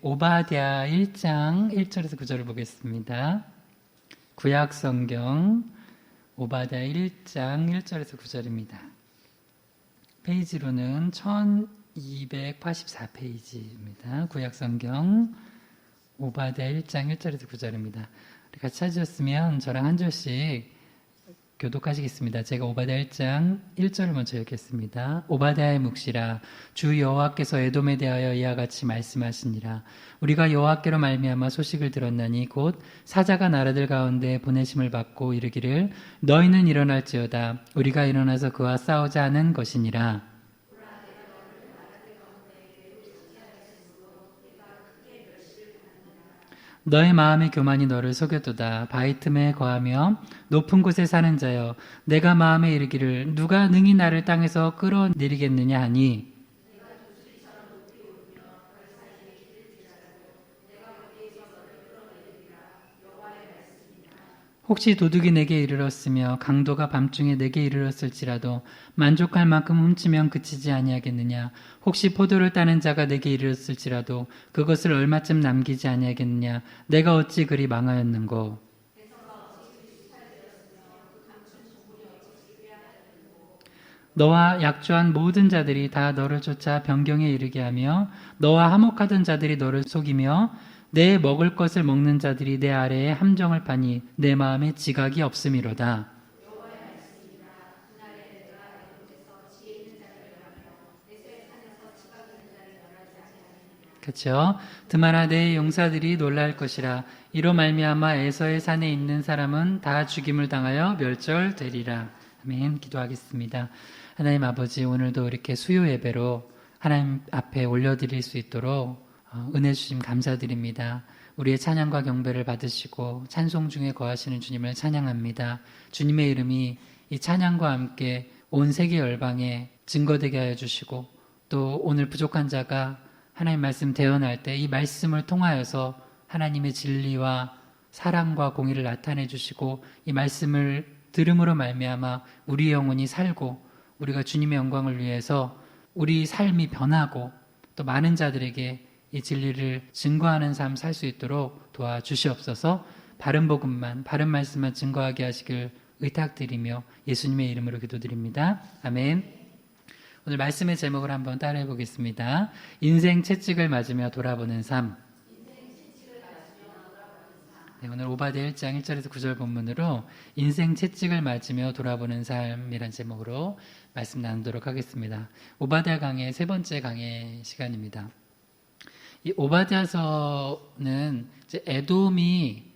오바댜 1장 1절에서 9절을 보겠습니다. 구약 성경 오바댜 1장 1절에서 9절입니다. 페이지로는 1284페이지입니다. 구약 성경 오바댜 1장 1절에서 9절입니다. 같이 찾으셨으면 저랑 한 절씩 교독하시겠습니다. 제가 오바댜 1장 1절을 먼저 읽겠습니다. 오바댜의 묵시라. 주 여호와께서 에돔에 대하여 이와 같이 말씀하시니라. 우리가 여호와께로 말미암아 소식을 들었나니 곧 사자가 나라들 가운데 보내심을 받고 이르기를 너희는 일어날지어다. 우리가 일어나서 그와 싸우자 하는 것이니라. 너의 마음의 교만이 너를 속였도다. 바위 틈에 거하며 높은 곳에 사는 자여, 내가 마음에 이르기를 누가 능히 나를 땅에서 끌어내리겠느냐 하니 혹시 도둑이 내게 이르렀으며 강도가 밤중에 내게 이르렀을지라도 만족할 만큼 훔치면 그치지 아니하겠느냐. 혹시 포도를 따는 자가 내게 이르렀을지라도 그것을 얼마쯤 남기지 아니하겠느냐. 내가 어찌 그리 망하였는고. 너와 약조한 모든 자들이 다 너를 쫓아 변경에 이르게 하며 너와 화목하던 자들이 너를 속이며 내 먹을 것을 먹는 자들이 내 아래에 함정을 파니 내 마음에 지각이 없음이로다. 그렇죠? 드마나 내 용사들이 놀랄 것이라. 이로 말미암아 에서의 산에 있는 사람은 다 죽임을 당하여 멸절되리라. 아멘. 기도하겠습니다. 하나님 아버지, 오늘도 이렇게 수요 예배로 하나님 앞에 올려드릴 수 있도록 은혜 주심 감사드립니다. 우리의 찬양과 경배를 받으시고 찬송 중에 거하시는 주님을 찬양합니다. 주님의 이름이 이 찬양과 함께 온 세계 열방에 증거되게 하여 주시고 또 오늘 부족한 자가 하나님 말씀 대언할 때 이 말씀을 통하여서 하나님의 진리와 사랑과 공의를 나타내 주시고 이 말씀을 들음으로 말미암아 우리 영혼이 살고 우리가 주님의 영광을 위해서 우리 삶이 변하고 또 많은 자들에게 이 진리를 증거하는 삶 살 수 있도록 도와주시옵소서. 바른 복음만, 바른 말씀만 증거하게 하시길 의탁드리며 예수님의 이름으로 기도드립니다. 아멘. 오늘 말씀의 제목을 한번 따라해 보겠습니다. 인생 채찍을 맞으며 돌아보는 삶. 네, 오늘 오바댜 1장 1절에서 9절 본문으로 인생 채찍을 맞으며 돌아보는 삶이란 제목으로 말씀 나누도록 하겠습니다. 오바댜 강의 세 번째 강의 시간입니다. 이 오바댜서는 이제 에돔이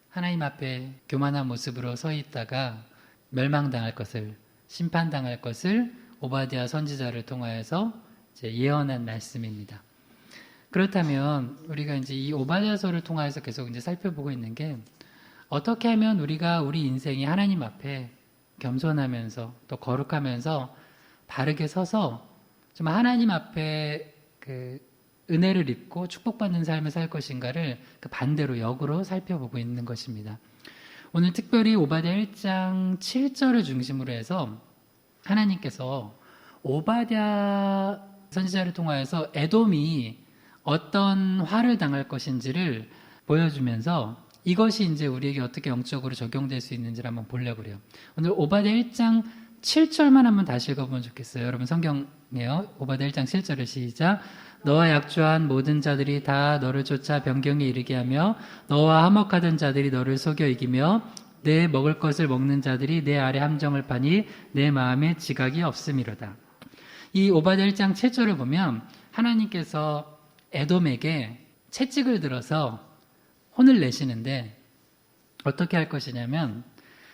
하나님 앞에 교만한 모습으로 서 있다가 멸망당할 것을, 심판당할 것을 오바댜 선지자를 통하여서 이제 예언한 말씀입니다. 그렇다면 우리가 이제 이 오바댜서를 통하여서 계속 이제 살펴보고 있는 게 어떻게 하면 우리가 우리 인생이 하나님 앞에 겸손하면서 또 거룩하면서 바르게 서서 좀 하나님 앞에 은혜를 입고 축복받는 삶을 살 것인가를 그 반대로 역으로 살펴보고 있는 것입니다. 오늘 특별히 오바댜 1장 7절을 중심으로 해서 하나님께서 오바댜 선지자를 통하여서 에돔이 어떤 화를 당할 것인지를 보여주면서 이것이 이제 우리에게 어떻게 영적으로 적용될 수 있는지를 한번 보려고 그래요. 오늘 오바댜 1장 7절만 한번 다시 읽어보면 좋겠어요. 여러분 성경이에요. 오바댜 1장 7절을 시작. 너와 약조한 모든 자들이 다 너를 쫓아 변경에 이르게 하며 너와 화목하던 자들이 너를 속여 이기며 내 먹을 것을 먹는 자들이 내 아래 함정을 파니 내 마음에 지각이 없음이로다. 이 오바댜 1장 7절을 보면 하나님께서 에돔에게 채찍을 들어서 혼을 내시는데 어떻게 할 것이냐면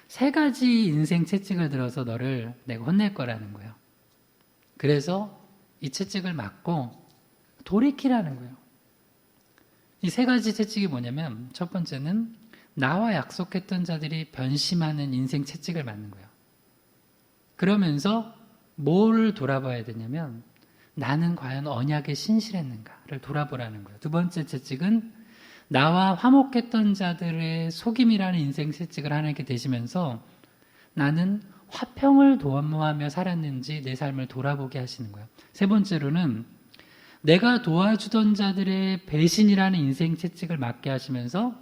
세 가지 인생 채찍을 들어서 너를 내가 혼낼 거라는 거예요. 그래서 이 채찍을 맞고 돌이키라는 거예요. 이 세 가지 채찍이 뭐냐면 첫 번째는 나와 약속했던 자들이 변심하는 인생 채찍을 맞는 거예요. 그러면서 뭘 돌아봐야 되냐면 나는 과연 언약에 신실했는가를 돌아보라는 거예요. 두 번째 채찍은 나와 화목했던 자들의 속임이라는 인생 채찍을 하나님께 대시면서 나는 화평을 도모하며 살았는지 내 삶을 돌아보게 하시는 거예요. 세 번째로는 내가 도와주던 자들의 배신이라는 인생 채찍을 맞게 하시면서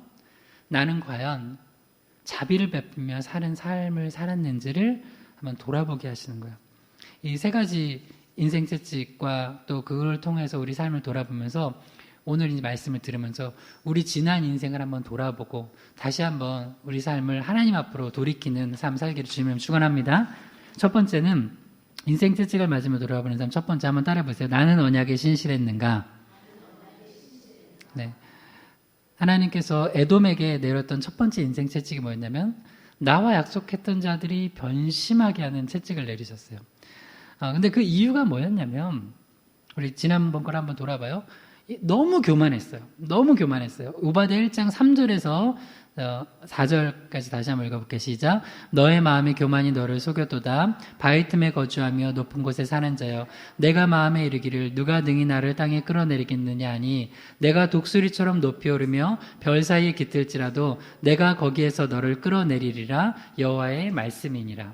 나는 과연 자비를 베풀며 사는 삶을 살았는지를 한번 돌아보게 하시는 거예요. 이 세 가지 인생 채찍과 또 그걸 통해서 우리 삶을 돌아보면서 오늘 이 말씀을 들으면서 우리 지난 인생을 한번 돌아보고 다시 한번 우리 삶을 하나님 앞으로 돌이키는 삶 살기를 주님을 축원합니다. 첫 번째는 인생 채찍을 맞으며 돌아보는 삶. 첫 번째 한번 따라해 보세요. 나는 언약에 신실했는가? 네. 하나님께서 에돔에게 내렸던 첫 번째 인생 채찍이 뭐였냐면 나와 약속했던 자들이 변심하게 하는 채찍을 내리셨어요. 근데 그 이유가 뭐였냐면 우리 지난번 걸 한번 돌아봐요. 너무 교만했어요. 너무 교만했어요. 오바댜 1장 3절에서 4절까지 다시 한번 읽어볼게요. 시작. 너의 마음의 교만이 너를 속였도다. 바위 틈에 거주하며 높은 곳에 사는 자여, 내가 마음에 이르기를 누가 능히 나를 땅에 끌어내리겠느냐 하니 내가 독수리처럼 높이 오르며 별 사이에 깃들지라도 내가 거기에서 너를 끌어내리리라. 여호와의 말씀이니라.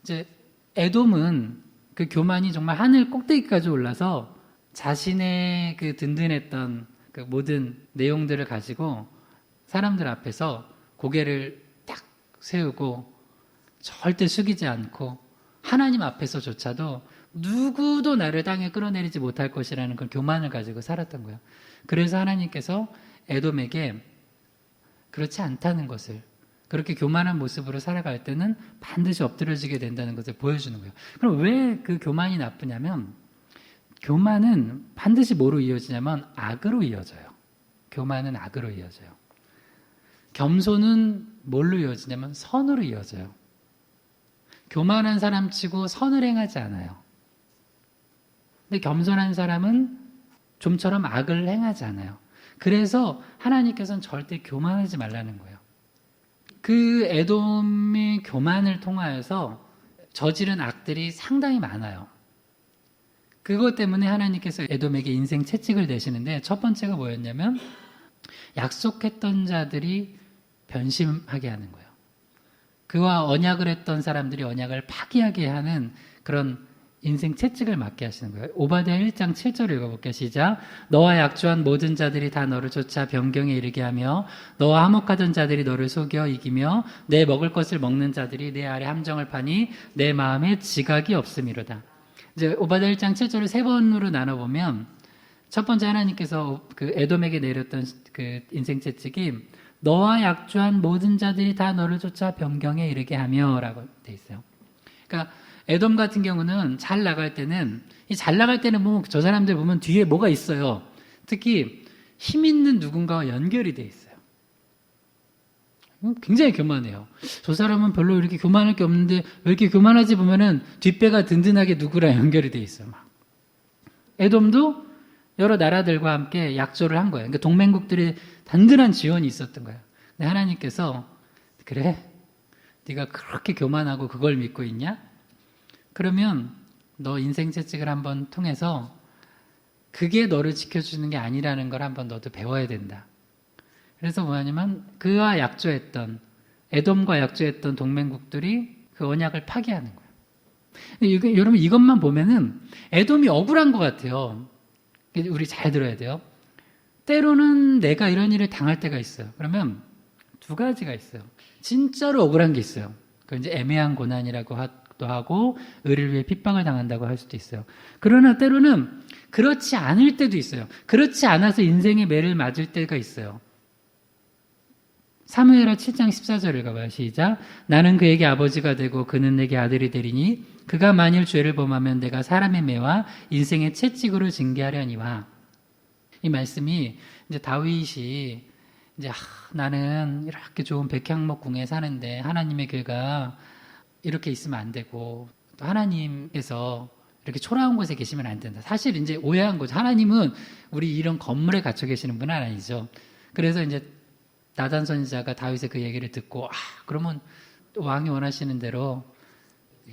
이제 에돔은 그 교만이 정말 하늘 꼭대기까지 올라서 자신의 그 든든했던 그 모든 내용들을 가지고 사람들 앞에서 고개를 딱 세우고 절대 숙이지 않고 하나님 앞에서조차도 누구도 나를 땅에 끌어내리지 못할 것이라는 그런 교만을 가지고 살았던 거예요. 그래서 하나님께서 에돔에게 그렇지 않다는 것을, 그렇게 교만한 모습으로 살아갈 때는 반드시 엎드려지게 된다는 것을 보여주는 거예요. 그럼 왜 그 교만이 나쁘냐면 교만은 반드시 뭐로 이어지냐면 악으로 이어져요. 교만은 악으로 이어져요. 겸손은 뭘로 이어지냐면 선으로 이어져요. 교만한 사람 치고 선을 행하지 않아요. 근데 겸손한 사람은 좀처럼 악을 행하지 않아요. 그래서 하나님께서는 절대 교만하지 말라는 거예요. 그 에돔의 교만을 통하여서 저지른 악들이 상당히 많아요. 그것 때문에 하나님께서 에돔에게 인생 채찍을 내시는데 첫 번째가 뭐였냐면 약속했던 자들이 변심하게 하는 거예요. 그와 언약을 했던 사람들이 언약을 파기하게 하는 그런 인생 채찍을 맞게 하시는 거예요. 오바댜 1장 7절 읽어볼게요. 시작. 너와 약조한 모든 자들이 다 너를 쫓아 변경에 이르게 하며 너와 화목하던 자들이 너를 속여 이기며 내 먹을 것을 먹는 자들이 내 아래 함정을 파니 내 마음에 지각이 없음이로다. 이제 오바댜 1장 7절을 세 번으로 나눠보면 첫 번째 하나님께서 그 에돔에게 내렸던 그 인생 채찍이 너와 약조한 모든 자들이 다 너를 쫓아 변경에 이르게 하며 라고 돼 있어요. 그러니까 에돔 같은 경우는 잘 나갈 때는 뭐 저 사람들 보면 뒤에 뭐가 있어요. 특히 힘 있는 누군가와 연결이 돼 있어요. 굉장히 교만해요. 저 사람은 별로 이렇게 교만할 게 없는데 왜 이렇게 교만하지 보면은 뒷배가 든든하게 누구랑 연결이 돼 있어요. 막. 에돔도 여러 나라들과 함께 약조를 한 거예요. 그러니까 동맹국들의 단단한 지원이 있었던 거예요. 근데 하나님께서 그래? 네가 그렇게 교만하고 그걸 믿고 있냐? 그러면 너 인생 채찍을 한번 통해서 그게 너를 지켜주는 게 아니라는 걸 한번 너도 배워야 된다. 그래서 뭐냐면 그와 약조했던 에돔과 약조했던 동맹국들이 그 언약을 파기하는 거예요. 여러분 이것만 보면은 에돔이 억울한 것 같아요. 우리 잘 들어야 돼요. 때로는 내가 이런 일을 당할 때가 있어요. 그러면 두 가지가 있어요. 진짜로 억울한 게 있어요. 그 이제 애매한 고난이라고도 하고 의를 위해 핍박을 당한다고 할 수도 있어요. 그러나 때로는 그렇지 않을 때도 있어요. 그렇지 않아서 인생의 매를 맞을 때가 있어요. 사무엘하 7장 14절 읽어봐요. 시작. 나는 그에게 아버지가 되고 그는 내게 아들이 되리니 그가 만일 죄를 범하면 내가 사람의 매와 인생의 채찍으로 징계하려니와. 이 말씀이 이제 다윗이 이제 나는 이렇게 좋은 백향목 궁에 사는데 하나님의 길가 이렇게 있으면 안 되고 또 하나님께서 이렇게 초라한 곳에 계시면 안 된다. 사실 이제 오해한 거죠. 하나님은 우리 이런 건물에 갇혀 계시는 분은 아니죠. 그래서 이제 나단 선지자가 다윗의 그 얘기를 듣고 그러면 왕이 원하시는 대로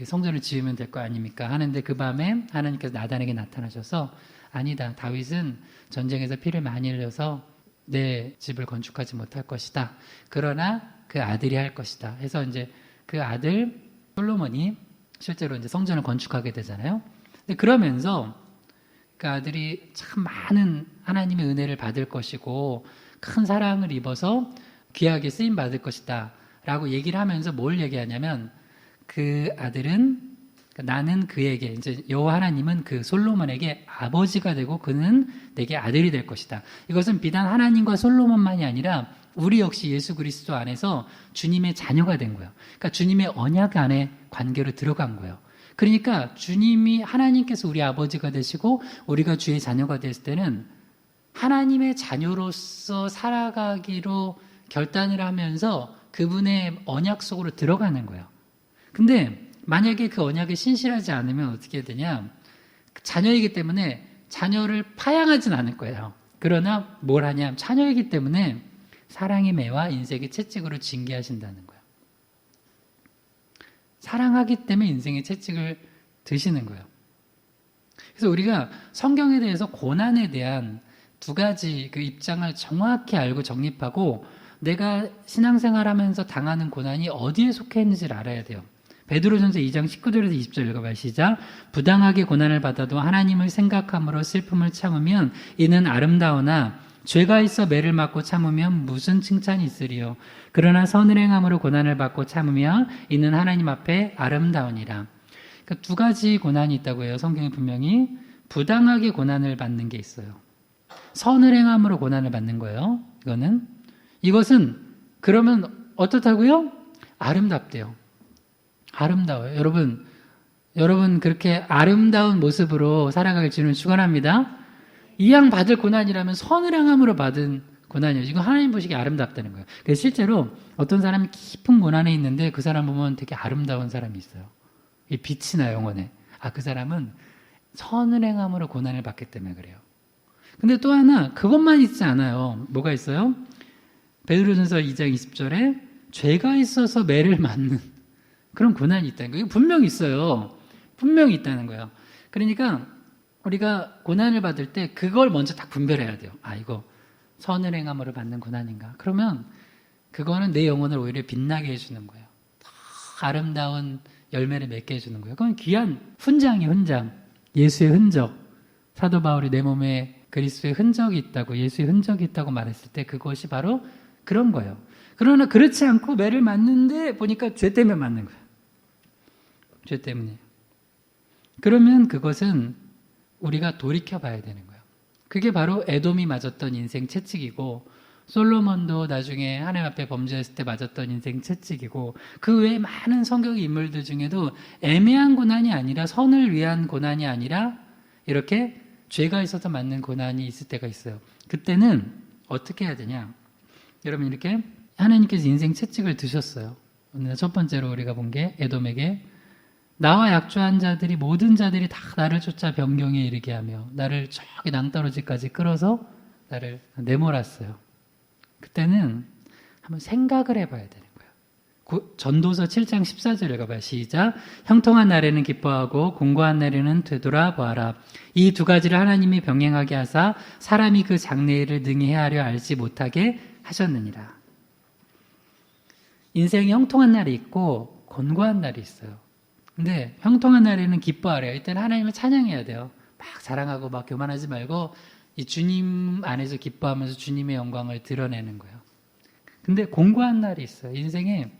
성전을 지으면 될 거 아닙니까? 하는데 그 밤에 하나님께서 나단에게 나타나셔서 아니다. 다윗은 전쟁에서 피를 많이 흘려서 내 집을 건축하지 못할 것이다. 그러나 그 아들이 할 것이다. 해서 이제 그 아들 솔로몬이 실제로 이제 성전을 건축하게 되잖아요. 근데 그러면서 그 아들이 참 많은 하나님의 은혜를 받을 것이고 큰 사랑을 입어서 귀하게 쓰임 받을 것이다 라고 얘기를 하면서 뭘 얘기하냐면 그 아들은 나는 그에게 이제 여호와 하나님은 그 솔로몬에게 아버지가 되고 그는 내게 아들이 될 것이다. 이것은 비단 하나님과 솔로몬만이 아니라 우리 역시 예수 그리스도 안에서 주님의 자녀가 된 거예요. 그러니까 주님의 언약 안에 관계로 들어간 거예요. 그러니까 주님이 하나님께서 우리 아버지가 되시고 우리가 주의 자녀가 됐을 때는 하나님의 자녀로서 살아가기로 결단을 하면서 그분의 언약 속으로 들어가는 거예요. 근데 만약에 그 언약에 신실하지 않으면 어떻게 되냐? 자녀이기 때문에 자녀를 파양하진 않을 거예요. 그러나 뭘 하냐? 자녀이기 때문에 사랑의 매와 인생의 채찍으로 징계하신다는 거예요. 사랑하기 때문에 인생의 채찍을 드시는 거예요. 그래서 우리가 성경에 대해서 고난에 대한 두 가지 그 입장을 정확히 알고 정립하고 내가 신앙생활하면서 당하는 고난이 어디에 속해 있는지를 알아야 돼요. 베드로전서 2장 19절에서 20절 읽어봐요. 시작. 부당하게 고난을 받아도 하나님을 생각함으로 슬픔을 참으면 이는 아름다우나 죄가 있어 매를 맞고 참으면 무슨 칭찬이 있으리요. 그러나 선을 행함으로 고난을 받고 참으면 이는 하나님 앞에 아름다우니라. 그러니까 두 가지 고난이 있다고 해요. 성경에 분명히 부당하게 고난을 받는 게 있어요. 선을 행함으로 고난을 받는 거예요. 이것은 그러면 어떻다고요? 아름답대요. 아름다워요. 여러분 그렇게 아름다운 모습으로 살아가길 주는 축원합니다. 이양 받을 고난이라면 선을 행함으로 받은 고난이에요. 이거 하나님 보시기에 아름답다는 거예요. 그래서 실제로 어떤 사람이 깊은 고난에 있는데 그 사람 보면 되게 아름다운 사람이 있어요. 이 빛이 나 영혼에. 그 사람은 선을 행함으로 고난을 받기 때문에 그래요. 근데 또 하나 그것만 있지 않아요. 뭐가 있어요? 베드로전서 2장 20절에 죄가 있어서 매를 맞는 그런 고난이 있다는 거예요. 분명히 있어요. 분명히 있다는 거예요. 그러니까 우리가 고난을 받을 때 그걸 먼저 딱 분별해야 돼요. 이거 선을 행함으로 받는 고난인가? 그러면 그거는 내 영혼을 오히려 빛나게 해주는 거예요. 더 아름다운 열매를 맺게 해주는 거예요. 그건 귀한 훈장이 훈장. 예수의 흔적. 사도 바울이 내 몸에 그리스도의 흔적이 있다고 예수의 흔적이 있다고 말했을 때 그것이 바로 그런 거예요. 그러나 그렇지 않고 매를 맞는데 보니까 죄 때문에 맞는 거예요. 죄 때문에. 그러면 그것은 우리가 돌이켜 봐야 되는 거예요. 그게 바로 에돔이 맞았던 인생 채찍이고 솔로몬도 나중에 하나님 앞에 범죄했을 때 맞았던 인생 채찍이고 그 외에 많은 성경의 인물들 중에도 애매한 고난이 아니라 선을 위한 고난이 아니라 이렇게 죄가 있어서 맞는 고난이 있을 때가 있어요. 그때는 어떻게 해야 되냐? 여러분 이렇게 하나님께서 인생 채찍을 드셨어요. 오늘 첫 번째로 우리가 본 게 에돔에게 나와 약조한 자들이 모든 자들이 다 나를 쫓아 변경에 이르게 하며 나를 저기 낭떠러지까지 끌어서 나를 내몰았어요. 그때는 한번 생각을 해봐야 되는 거예요. 전도서 7장 14절 읽어봐요. 시작. 형통한 날에는 기뻐하고 공고한 날에는 되돌아보아라. 이 두 가지를 하나님이 병행하게 하사 사람이 그 장래일을 능히 헤아려 알지 못하게 하셨느니라. 인생에 형통한 날이 있고 곤고한 날이 있어요. 근데 형통한 날에는 기뻐하래요. 이때는 하나님을 찬양해야 돼요. 막 자랑하고 막 교만하지 말고 이 주님 안에서 기뻐하면서 주님의 영광을 드러내는 거예요. 근데 곤고한 날이 있어요. 인생에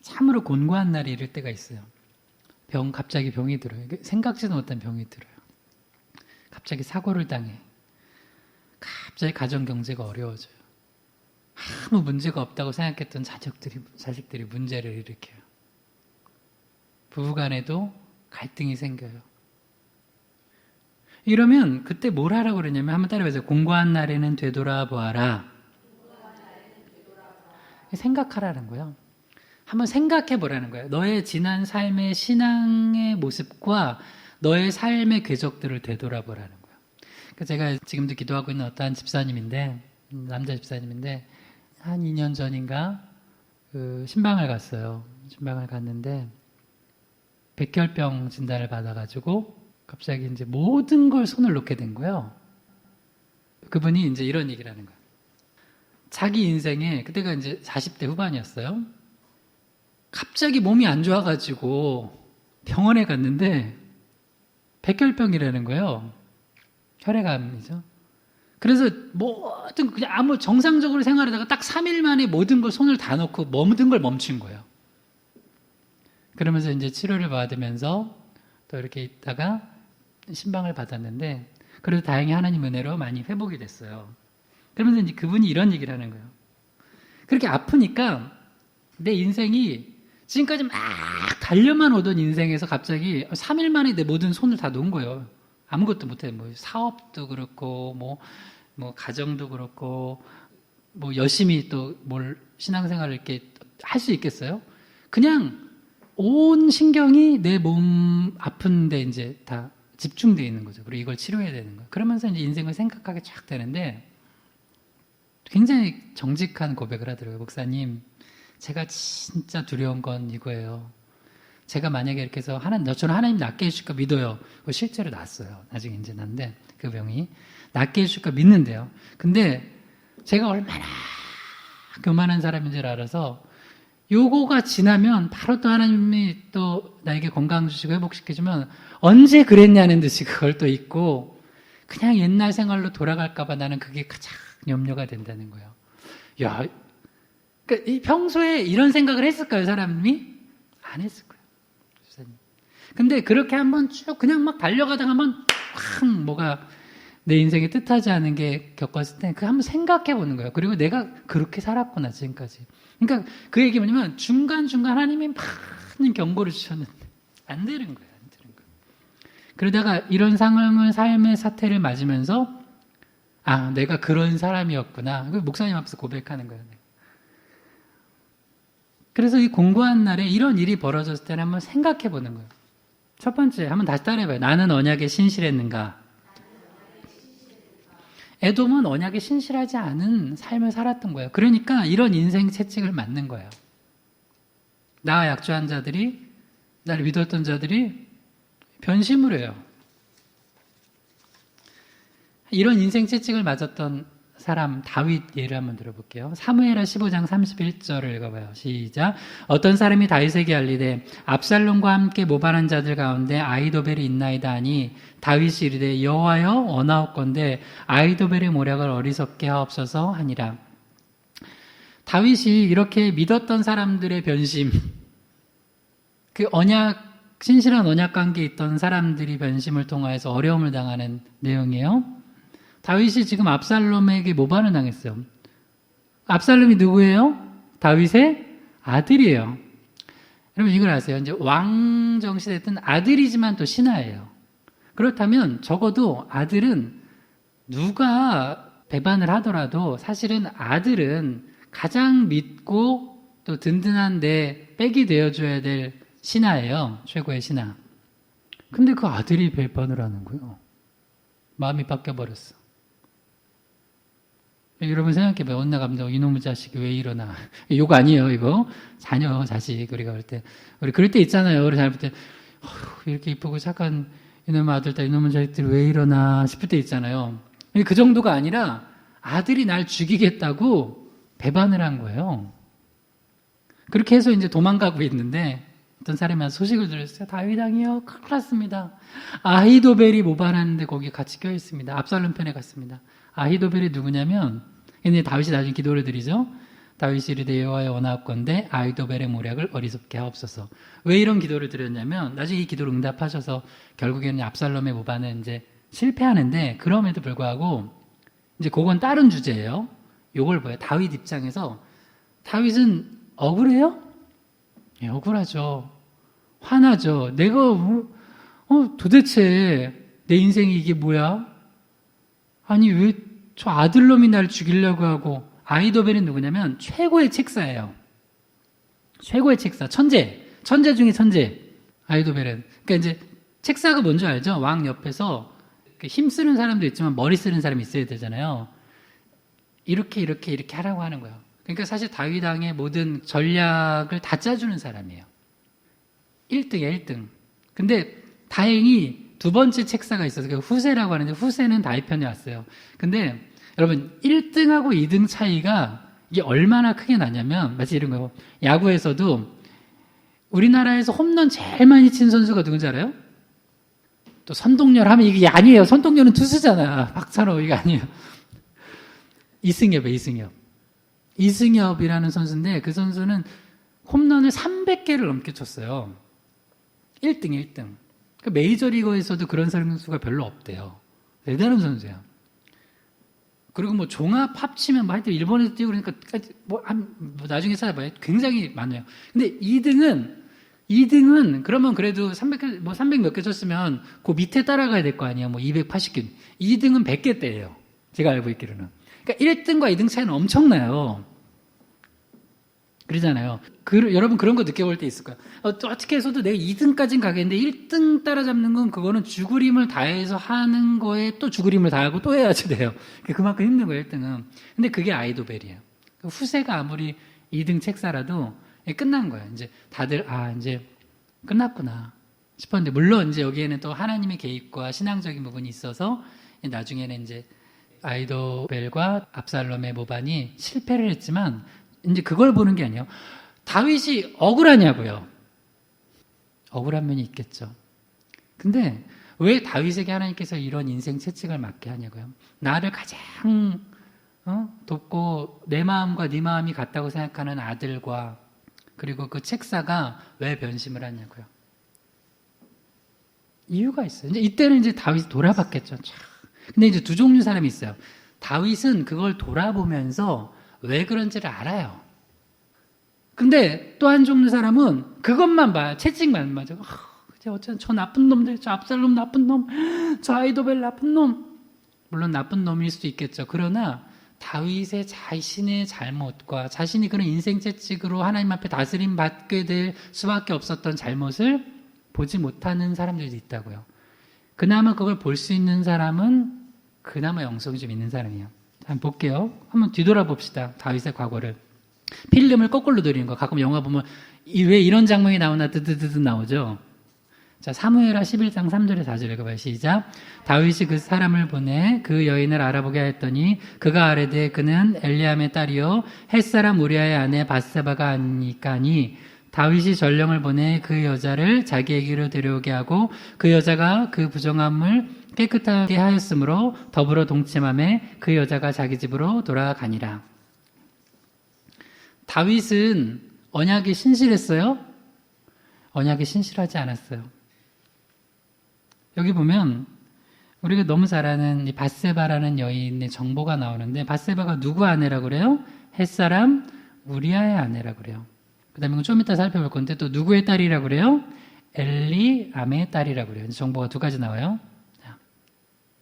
참으로 곤고한 날이 이럴 때가 있어요. 갑자기 병이 들어요. 생각지도 못한 병이 들어요. 갑자기 사고를 당해. 갑자기 가정 경제가 어려워져요. 아무 문제가 없다고 생각했던 자식들이 문제를 일으켜요. 부부간에도 갈등이 생겨요. 이러면 그때 뭘 하라고 그러냐면 한번 따라해보세요. 공고한 날에는 되돌아보아라. 생각하라는 거예요. 한번 생각해 보라는 거예요. 너의 지난 삶의 신앙의 모습과 너의 삶의 궤적들을 되돌아보라는 거예요. 제가 지금도 기도하고 있는 어떠한 집사님인데 남자 집사님인데 한 2년 전인가 신방을 갔어요. 신방을 갔는데 백혈병 진단을 받아가지고 갑자기 이제 모든 걸 손을 놓게 된 거예요. 그분이 이제 이런 얘기를 하는 거예요. 자기 인생에 그때가 이제 40대 후반이었어요. 갑자기 몸이 안 좋아가지고 병원에 갔는데 백혈병이라는 거예요. 혈액암이죠. 그래서 모든 그냥 아무 정상적으로 생활하다가 딱 3일 만에 모든 걸 손을 다 놓고 모든 걸 멈춘 거예요. 그러면서 이제 치료를 받으면서 또 이렇게 있다가 신방을 받았는데 그래도 다행히 하나님 은혜로 많이 회복이 됐어요. 그러면서 이제 그분이 이런 얘기를 하는 거예요. 그렇게 아프니까 내 인생이 지금까지 막 달려만 오던 인생에서 갑자기 3일 만에 내 모든 손을 다 놓은 거예요. 아무것도 못해. 뭐 사업도 그렇고, 뭐 가정도 그렇고, 뭐 열심히 또 뭘 신앙생활을 이렇게 할 수 있겠어요? 그냥 온 신경이 내 몸 아픈데 이제 다 집중되어 있는 거죠. 그리고 이걸 치료해야 되는 거예요. 그러면서 이제 인생을 생각하게 쫙 되는데 굉장히 정직한 고백을 하더라고요. 목사님, 제가 진짜 두려운 건 이거예요. 제가 만약에 이렇게 해서 저는 하나님 낫게 해줄까 믿어요. 실제로 낫어요. 나중에 이제 난데 그 병이 낫게 해줄까 믿는데요. 근데 제가 얼마나 교만한 사람인 줄 알아서 요거가 지나면 바로 또 하나님이 또 나에게 건강 주시고 회복시켜주면 언제 그랬냐는 듯이 그걸 또 잊고 그냥 옛날 생활로 돌아갈까봐 나는 그게 가장 염려가 된다는 거예요. 야, 그러니까 평소에 이런 생각을 했을까요, 사람이? 안 했을 거예요. 근데 그렇게 한번 쭉 그냥 막 달려가다가 한번 확 뭐가 내 인생에 뜻하지 않은 게 겪었을 때 그 한번 생각해 보는 거예요. 그리고 내가 그렇게 살았구나, 지금까지. 그러니까 그 얘기 뭐냐면 중간중간 하나님이 많은 경고를 주셨는데 안 되는 거예요. 안 되는 거예요. 그러다가 이런 상황을 삶의 사태를 맞으면서 아, 내가 그런 사람이었구나. 목사님 앞에서 고백하는 거예요. 그래서 이 공부한 날에 이런 일이 벌어졌을 때는 한번 생각해 보는 거예요. 첫 번째, 한번 다시 따라해봐요. 나는 언약에 신실했는가? 에돔은 언약에 신실하지 않은 삶을 살았던 거예요. 그러니까 이런 인생 채찍을 맞는 거예요. 나와 약조한 자들이, 나를 믿었던 자들이 변심을 해요. 이런 인생 채찍을 맞았던 사람 다윗 예를 한번 들어볼게요. 사무엘하 15장 31절을 읽어봐요. 시작. 어떤 사람이 다윗에게 알리되 압살롬과 함께 모반한 자들 가운데 아히도벨이 있나이다 하니 다윗이 이르되 여호와여 원하옵건대 아히도벨의 모략을 어리석게 하옵소서 하니라. 다윗이 이렇게 믿었던 사람들의 변심, 그 신실한 언약 관계에 있던 사람들이 변심을 통하여서 어려움을 당하는 내용이에요. 다윗이 지금 압살롬에게 모반을 당했어요. 압살롬이 누구예요? 다윗의 아들이에요. 여러분 이걸 아세요? 이제 왕정 시대 때는 아들이지만 또 신하예요. 그렇다면 적어도 아들은 누가 배반을 하더라도 사실은 아들은 가장 믿고 또 든든한 내 백이 되어줘야 될 신하예요. 최고의 신하. 근데 그 아들이 배반을 하는 거예요. 마음이 바뀌어버렸어. 여러분 생각해봐요. 온나 감독 이놈의 자식이 왜 이러나. 욕 아니에요 이거. 자녀 자식 우리가 그럴 때 우리 그럴 때 있잖아요. 우리 잘볼 때 이렇게 이쁘고 착한 이놈의 아들 딸 이놈의 자식들이 왜 이러나 싶을 때 있잖아요. 그 정도가 아니라 아들이 날 죽이겠다고 배반을 한 거예요. 그렇게 해서 이제 도망가고 있는데 어떤 사람이 소식을 들었어요. 다윗 왕이요, 큰일 났습니다. 아히도벨이 모반하는데 거기 같이 껴있습니다. 압살롬 편에 갔습니다. 아히도벨이 누구냐면 근데 다윗이 나중에 기도를 드리죠. 다윗이 이르되 여호와여 원하옵건대 아히도벨의 모략을 어리석게 하옵소서. 왜 이런 기도를 드렸냐면 나중에 이 기도를 응답하셔서 결국에는 압살롬의 모반은 이제 실패하는데 그럼에도 불구하고 이제 그건 다른 주제예요. 요걸 봐요. 다윗 입장에서 다윗은 억울해요? 예, 억울하죠. 화나죠. 내가 도대체 내 인생이 이게 뭐야? 아니 왜 저 아들놈이 날 죽이려고 하고. 아히도벨은 누구냐면 최고의 책사예요. 최고의 책사, 천재 중에 천재. 아히도벨은 그러니까 이제 책사가 뭔지 알죠? 왕 옆에서 힘쓰는 사람도 있지만 머리 쓰는 사람이 있어야 되잖아요. 이렇게 하라고 하는 거예요. 그러니까 사실 다윗 왕의 모든 전략을 다 짜주는 사람이에요. 1등이에요, 1등. 근데 다행히 두 번째 책사가 있어서 후세라고 하는데 후세는 다윗 편에 왔어요. 근데 여러분 1등하고 2등 차이가 이게 얼마나 크게 나냐면 마치 이런 거예요. 야구에서도 우리나라에서 홈런 제일 많이 친 선수가 누군지 알아요? 또 선동열 하면 이게 아니에요. 선동열은 투수잖아. 박찬호 이게 아니에요. 이승엽이에요. 이승엽이라는 선수인데 그 선수는 홈런을 300개를 넘게 쳤어요. 1등. 메이저리거에서도 그런 선수가 별로 없대요. 대단한 선수야. 그리고 뭐 종합 합치면 뭐 하여튼 일본에서 뛰고 그러니까 뭐 나중에 찾아봐요. 굉장히 많아요. 근데 2등은 그러면 그래도 300 몇 개 쳤으면 그 밑에 따라가야 될 거 아니에요. 뭐 280개. 2등은 100개대예요. 제가 알고 있기로는. 그러니까 1등과 2등 차이는 엄청나요. 그러잖아요. 여러분 그런 거 느껴볼 때 있을 거예요. 또 어떻게 해서도 내가 2등까지는 가겠는데 1등 따라잡는 건 그거는 죽으림을 다해서 하는 거에 또 죽으림을 다하고 또 해야지 돼요. 그만큼 힘든 거예요, 1등은. 근데 그게 아이도벨이에요. 후세가 아무리 2등 책사라도 끝난 거예요. 이제 다들 이제 끝났구나 싶었는데 물론 이제 여기에는 또 하나님의 개입과 신앙적인 부분이 있어서 나중에는 이제 아이도벨과 압살롬의 모반이 실패를 했지만 이제 그걸 보는 게 아니에요. 다윗이 억울하냐고요. 억울한 면이 있겠죠. 근데 왜 다윗에게 하나님께서 이런 인생 채찍을 맞게 하냐고요. 나를 가장 돕고 내 마음과 네 마음이 같다고 생각하는 아들과 그리고 그 책사가 왜 변심을 하냐고요. 이유가 있어요. 이때는 이제 다윗이 돌아봤겠죠. 근데 이제 두 종류 사람이 있어요. 다윗은 그걸 돌아보면서 왜 그런지를 알아요. 근데 또 한 종류 사람은 그것만 봐요. 채찍만 맞아. 어쩌면 저 나쁜 놈들, 저 압살롬 나쁜 놈, 저 아이도벨 나쁜 놈. 물론 나쁜 놈일 수도 있겠죠. 그러나 다윗의 자신의 잘못과 자신이 그런 인생 채찍으로 하나님 앞에 다스림 받게 될 수밖에 없었던 잘못을 보지 못하는 사람들도 있다고요. 그나마 그걸 볼 수 있는 사람은 그나마 영성이 좀 있는 사람이에요. 한번 볼게요. 한번 뒤돌아봅시다. 다윗의 과거를. 필름을 거꾸로 돌리는 거. 가끔 영화 보면 왜 이런 장면이 나오나 드드드드 나오죠. 자, 사무엘하 11장 3절에 4절 읽어봐요. 시작. 다윗이 그 사람을 보내 그 여인을 알아보게 하였더니 그가 아뢰되 그는 엘리암의 딸이요 햇사람 우리아의 아내 바세바가 아니까니 다윗이 전령을 보내 그 여자를 자기에게로 데려오게 하고 그 여자가 그 부정함을 깨끗하게 하였으므로 더불어 동침함에 그 여자가 자기 집으로 돌아가니라. 다윗은 언약이 신실했어요? 언약이 신실하지 않았어요. 여기 보면 우리가 너무 잘 아는 이 바세바라는 여인의 정보가 나오는데 바세바가 누구 아내라고 그래요? 햇사람 우리아의 아내라고 그래요. 그 다음에 좀 이따 살펴볼 건데 또 누구의 딸이라고 그래요? 엘리암의 딸이라고 그래요. 정보가 두 가지 나와요. 자,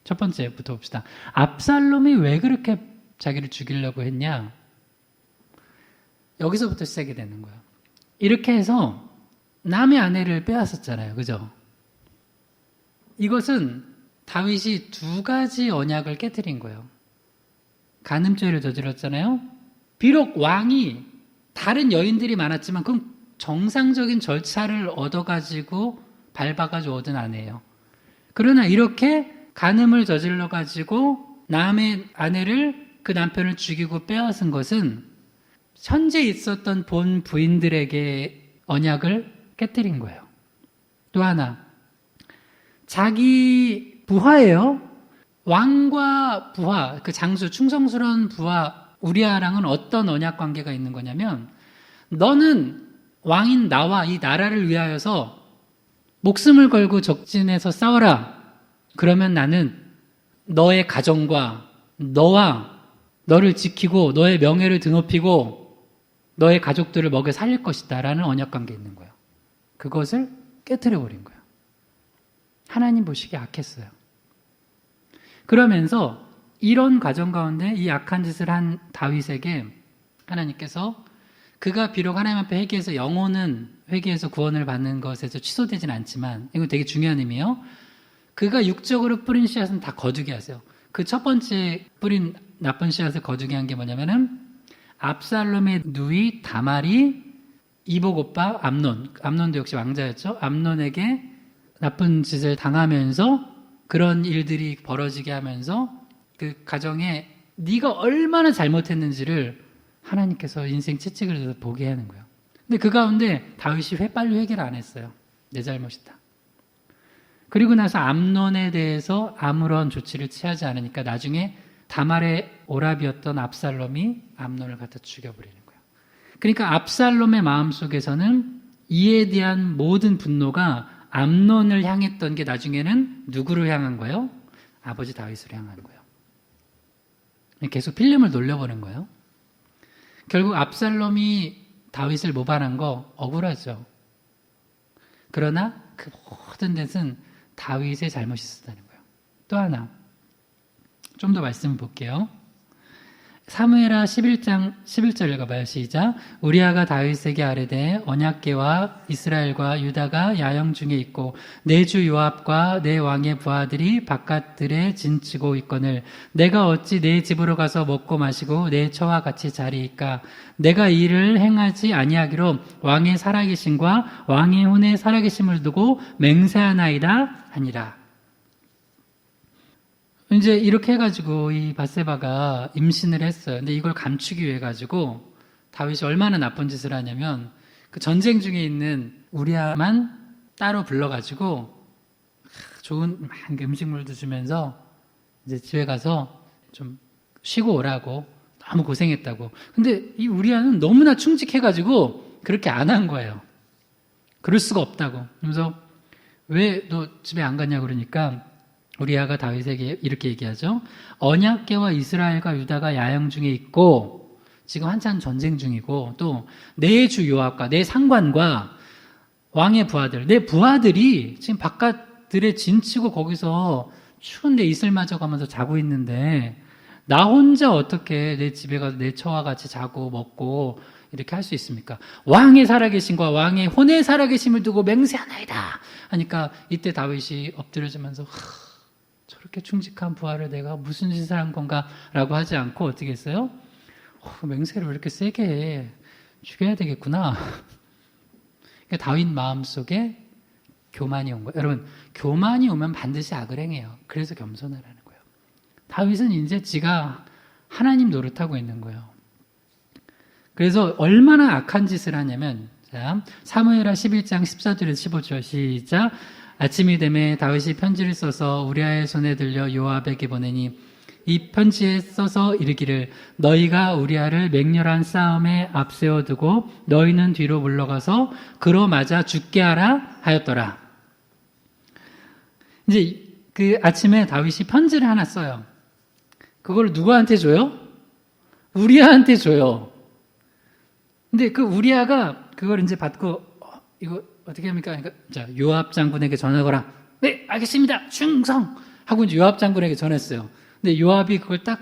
첫 번째부터 봅시다. 압살롬이 왜 그렇게 자기를 죽이려고 했냐? 여기서부터 시작이 되는 거예요. 이렇게 해서 남의 아내를 빼앗았잖아요. 그죠? 이것은 다윗이 두 가지 언약을 깨뜨린 거예요. 간음죄를 저질렀잖아요. 비록 왕이 다른 여인들이 많았지만 그건 정상적인 절차를 얻어가지고 밟아가지고 얻은 아내예요. 그러나 이렇게 간음을 저질러가지고 남의 아내를 그 남편을 죽이고 빼앗은 것은 현재 있었던 본 부인들에게 언약을 깨뜨린 거예요. 또 하나, 자기 부하예요. 왕과 부하, 그 장수, 충성스러운 부하 우리아랑은 어떤 언약 관계가 있는 거냐면 너는 왕인 나와 이 나라를 위하여서 목숨을 걸고 적진에서 싸워라. 그러면 나는 너의 가정과 너와 너를 지키고 너의 명예를 드높이고 너의 가족들을 먹여 살릴 것이다 라는 언약 관계에 있는 거예요. 그것을 깨트려 버린 거예요. 하나님 보시기에 악했어요. 그러면서 이런 과정 가운데 이 악한 짓을 한 다윗에게 하나님께서 그가 비록 하나님 앞에 회개해서 영혼은 회개해서 구원을 받는 것에서 취소되진 않지만 이거 되게 중요한 의미예요. 그가 육적으로 뿌린 씨앗은 다 거두게 하세요. 그 첫 번째 뿌린 나쁜 씨앗을 거두게 한 게 뭐냐면은 압살롬의 누이 다말이 이복 오빠 암논도 역시 왕자였죠. 암논에게 나쁜 짓을 당하면서 그런 일들이 벌어지게 하면서 그 가정에 네가 얼마나 잘못했는지를 하나님께서 인생 채찍을 들어서 보게 하는 거예요. 근데 그 가운데 다윗이 빨리 회개를 안 했어요. 내 잘못이다. 그리고 나서 암논에 대해서 아무런 조치를 취하지 않으니까 나중에 다말의 오라비였던 압살롬이 암논을 갖다 죽여버리는 거예요. 그러니까 압살롬의 마음속에서는 이에 대한 모든 분노가 암논을 향했던 게 나중에는 누구를 향한 거예요? 아버지 다윗을 향한 거예요. 계속 필름을 돌려보는 거예요. 결국 압살롬이 다윗을 모발한 거 억울하죠. 그러나 그 모든 데는 다윗의 잘못이 있었다는 거예요. 또 하나 좀 더 말씀을 볼게요. 사무엘하 11장 11절 읽어봐요. 시작. 우리아가 다윗에게 아뢰되 언약궤와 이스라엘과 유다가 야영 중에 있고 내 주 요압과 내 왕의 부하들이 바깥들에 진치고 있거늘 내가 어찌 내 집으로 가서 먹고 마시고 내 처와 같이 자리이까 내가 이 일을 행하지 아니하기로 왕의 살아계심과 왕의 혼의 살아계심을 두고 맹세하나이다 하니라. 이제 이렇게 해가지고 이 밧세바가 임신을 했어요. 근데 이걸 감추기 위해 가지고 다윗이 얼마나 나쁜 짓을 하냐면 그 전쟁 중에 있는 우리아만 따로 불러가지고 좋은 음식물도 주면서 이제 집에 가서 좀 쉬고 오라고 너무 고생했다고. 근데 이 우리아는 너무나 충직해가지고 그렇게 안 한 거예요. 그럴 수가 없다고. 그래서 왜 너 집에 안 갔냐고 그러니까 우리아가 다윗에게 이렇게 얘기하죠. 언약궤와 이스라엘과 유다가 야영 중에 있고 지금 한참 전쟁 중이고 또 내 주 요압과 내 상관과 왕의 부하들, 내 부하들이 지금 바깥들에 진치고 거기서 추운데 이슬 맞아 가면서 자고 있는데 나 혼자 어떻게 내 집에 가서 내 처와 같이 자고 먹고 이렇게 할 수 있습니까? 왕의 살아계심과 왕의 혼의 살아계심을 두고 맹세하나이다 하니까 이때 다윗이 엎드려지면서 저렇게 충직한 부하를 내가 무슨 짓을 한 건가 라고 하지 않고 어떻게 했어요? 맹세를 왜 이렇게 세게 해? 죽여야 되겠구나. 그러니까 다윗 마음속에 교만이 온 거예요. 여러분, 교만이 오면 반드시 악을 행해요. 그래서 겸손하라는 거예요. 다윗은 이제 지가 하나님 노릇하고 있는 거예요. 그래서 얼마나 악한 짓을 하냐면 자, 사무엘하 11장 14절에서 15절 시작. 아침이 되매 다윗이 편지를 써서 우리아의 손에 들려 요압에게 보내니 이 편지에 써서 이르기를 너희가 우리아를 맹렬한 싸움에 앞세워두고 너희는 뒤로 물러가서 그로 맞아 죽게 하라 하였더라. 이제 그 아침에 다윗이 편지를 하나 써요. 그걸 누구한테 줘요? 우리아한테 줘요. 근데 그 우리아가 그걸 이제 받고 이거 어떻게 합니까? 그러니까 자, 요압 장군에게 전하거라. 네, 알겠습니다. 충성! 하고 이제 요압 장군에게 전했어요. 근데 요압이 그걸 딱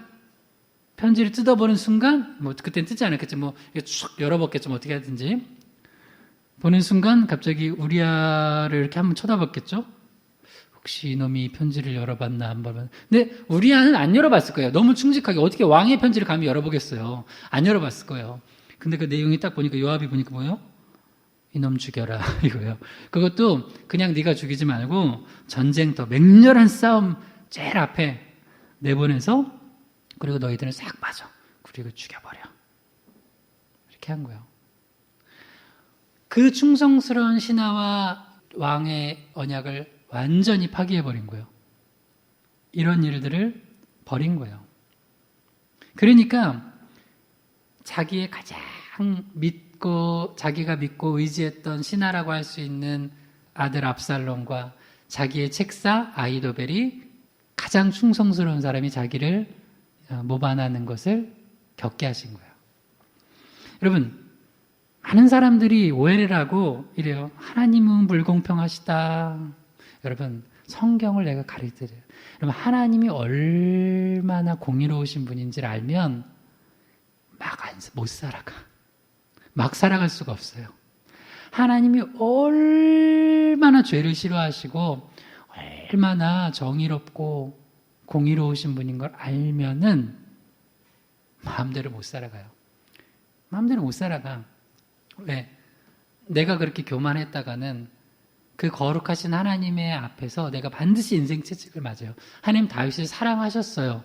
편지를 뜯어보는 순간, 뭐 그땐 뜯지 않았겠지, 뭐 이게 쭉 열어봤겠죠, 뭐 어떻게 하든지 보는 순간 갑자기 우리아를 이렇게 한번 쳐다봤겠죠. 혹시 이놈이 편지를 열어봤나 한번. 근데 우리아는 안 열어봤을 거예요. 너무 충직하게 어떻게 왕의 편지를 감히 열어보겠어요. 안 열어봤을 거예요. 근데 그 내용이 딱 보니까 요압이 보니까 뭐예요? 이놈 죽여라 이거예요. 그것도 그냥 네가 죽이지 말고 전쟁터 맹렬한 싸움 제일 앞에 내보내서 그리고 너희들은 싹 빠져. 그리고 죽여버려. 이렇게 한 거예요. 그 충성스러운 신하와 왕의 언약을 완전히 파기해버린 거예요. 이런 일들을 버린 거예요. 그러니까 자기의 가장 자기가 믿고 의지했던 신하라고 할 수 있는 아들 압살롬과 자기의 책사 아히도벨이 가장 충성스러운 사람이 자기를 모반하는 것을 겪게 하신 거예요. 여러분, 많은 사람들이 오해를 하고 이래요. 하나님은 불공평하시다. 여러분, 성경을 내가 가르쳐드려요. 여러분, 하나님이 얼마나 공의로우신 분인지를 알면 못 살아가. 막 살아갈 수가 없어요. 하나님이 얼마나 죄를 싫어하시고 얼마나 정의롭고 공의로우신 분인 걸 알면은 마음대로 못 살아가요. 마음대로 못 살아가. 왜? 내가 그렇게 교만했다가는 그 거룩하신 하나님의 앞에서 내가 반드시 인생 채찍을 맞아요. 하나님 다윗을 사랑하셨어요.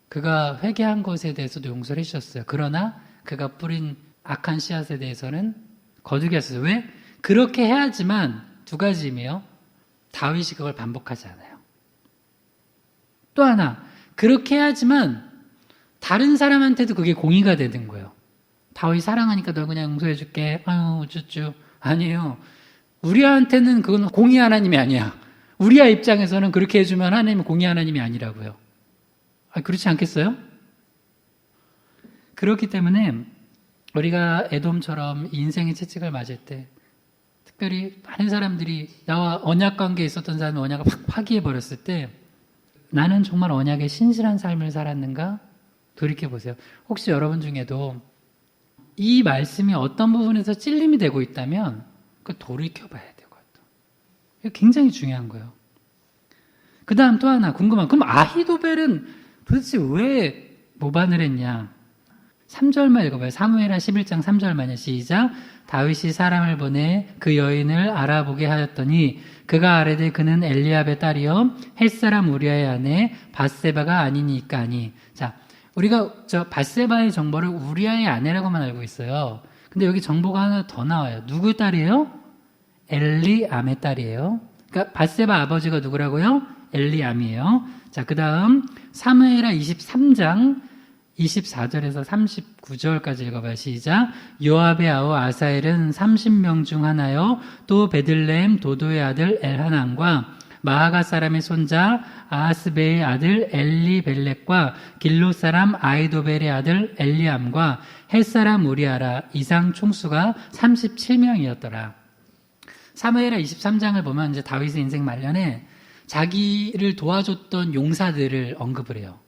그가 회개한 것에 대해서도 용서를 해주셨어요. 그러나 그가 뿌린 악한 씨앗에 대해서는 거두게 하셨어요. 왜? 그렇게 해야지만 두 가지 의미예요. 다윗이 그걸 반복하지 않아요. 또 하나, 그렇게 해야지만 다른 사람한테도 그게 공의가 되는 거예요. 다윗 사랑하니까 너 그냥 용서해줄게. 아유, 우쭈쭈. 아니에요. 우리한테는 그건 공의 하나님이 아니야. 우리야 입장에서는 그렇게 해주면 하나님은 공의 하나님이 아니라고요. 그렇지 않겠어요? 그렇기 때문에 우리가 에돔처럼 인생의 채찍을 맞을 때, 특별히 많은 사람들이 나와 언약 관계에 있었던 사람이 언약을 확 파기해버렸을 때, 나는 정말 언약에 신실한 삶을 살았는가? 돌이켜보세요. 혹시 여러분 중에도 이 말씀이 어떤 부분에서 찔림이 되고 있다면 그 돌이켜봐야 되거든요. 이거 굉장히 중요한 거예요. 그 다음 또 하나 궁금한, 그럼 아히도벨은 도대체 왜 모반을 했냐? 3절만 읽어봐요. 사무엘하 11장 3절만요. 시작. 다윗이 사람을 보내 그 여인을 알아보게 하였더니 그가 아뢰되 그는 엘리압의 딸이요 햇사람 우리아의 아내 밧세바가 아니니까 아니. 자, 우리가 저 밧세바의 정보를 우리아의 아내라고만 알고 있어요. 근데 여기 정보가 하나 더 나와요. 누구 딸이에요? 엘리암의 딸이에요. 그러니까 밧세바 아버지가 누구라고요? 엘리암이에요. 자, 그 다음 사무엘하 23장 24절에서 39절까지 읽어봐요. 시작. 요압의 아우 아사엘은 30명 중 하나요. 또 베들레헴 도도의 아들 엘하난과 마아가 사람의 손자 아하스베의 아들 엘리벨렉과 길롯 사람 아히도벨의 아들 엘리암과 헷 사람 우리아라 이상 총수가 37명이었더라. 사무엘하 23장을 보면 이제 다윗의 인생 말년에 자기를 도와줬던 용사들을 언급을 해요.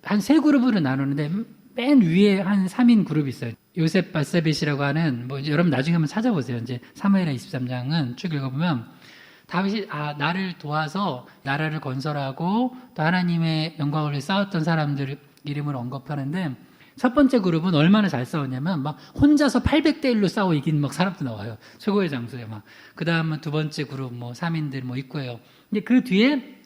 한 세 그룹으로 나누는데 맨 위에 한 3인 그룹이 있어요. 요셉 바세벳이라고 하는, 뭐 여러분 나중에 한번 찾아보세요. 이제 사무엘하 23장은 쭉 읽어보면 다윗이 나를 도와서 나라를 건설하고 또 하나님의 영광을 위해 싸웠던 사람들 이름을 언급하는데, 첫 번째 그룹은 얼마나 잘 싸웠냐면 막 혼자서 800대 1로 싸워 이긴 막 사람도 나와요. 최고의 장소에 막. 그 다음은 두 번째 그룹 뭐 3인들 뭐 있고요. 근데 그 뒤에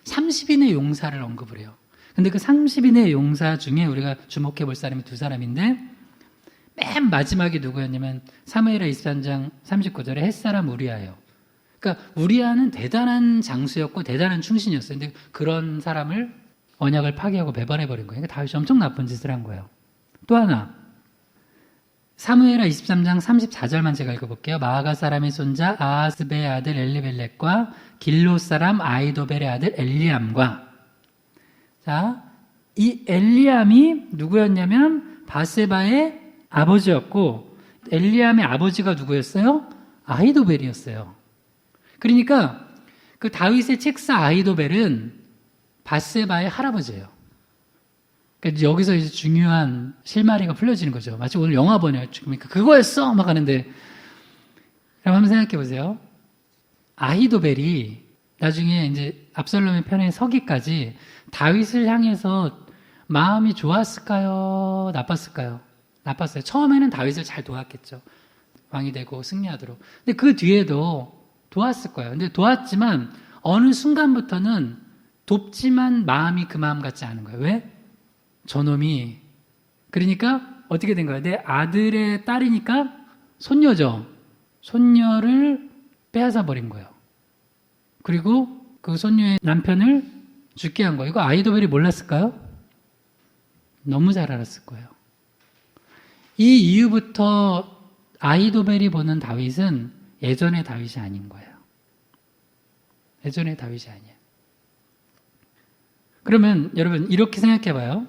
30인의 용사를 언급을 해요. 근데 그 30인의 용사 중에 우리가 주목해 볼 사람이 두 사람인데, 맨 마지막이 누구였냐면 사무엘하 23장 39절에 햇사람 우리아예요. 그러니까 우리아는 대단한 장수였고 대단한 충신이었어요. 근데 그런 사람을 언약을 파기하고 배반해버린 거예요. 그러니까 다윗이 엄청 나쁜 짓을 한 거예요. 또 하나, 사무엘하 23장 34절만 제가 읽어볼게요. 마아가 사람의 손자 아하스베의 아들 엘리벨렉과 길롯 사람 아히도벨의 아들 엘리암과, 자, 이 엘리암이 누구였냐면 밧세바의 아버지였고, 엘리암의 아버지가 누구였어요? 아히도벨이었어요. 그러니까 그 다윗의 책사 아히도벨은 밧세바의 할아버지예요. 그러니까 여기서 이제 중요한 실마리가 풀려지는 거죠. 마치 오늘 영화 보냐, 그러니까 그거였어 막 하는데, 그럼 한번 생각해 보세요. 아히도벨이 나중에 이제 압살롬의 편에 서기까지 다윗을 향해서 마음이 좋았을까요? 나빴을까요? 나빴어요. 처음에는 다윗을 잘 도왔겠죠. 왕이 되고 승리하도록. 근데 그 뒤에도 도왔을 거예요. 근데 도왔지만 어느 순간부터는 돕지만 마음이 그 마음 같지 않은 거예요. 왜? 저놈이. 그러니까 어떻게 된 거예요? 내 아들의 딸이니까 손녀죠. 손녀를 빼앗아 버린 거예요. 그리고 그 손녀의 남편을 죽게 한 거예요. 이거 아히도벨이 몰랐을까요? 너무 잘 알았을 거예요. 이 이후부터 아히도벨이 보는 다윗은 예전의 다윗이 아닌 거예요. 예전의 다윗이 아니에요. 그러면 여러분 이렇게 생각해 봐요.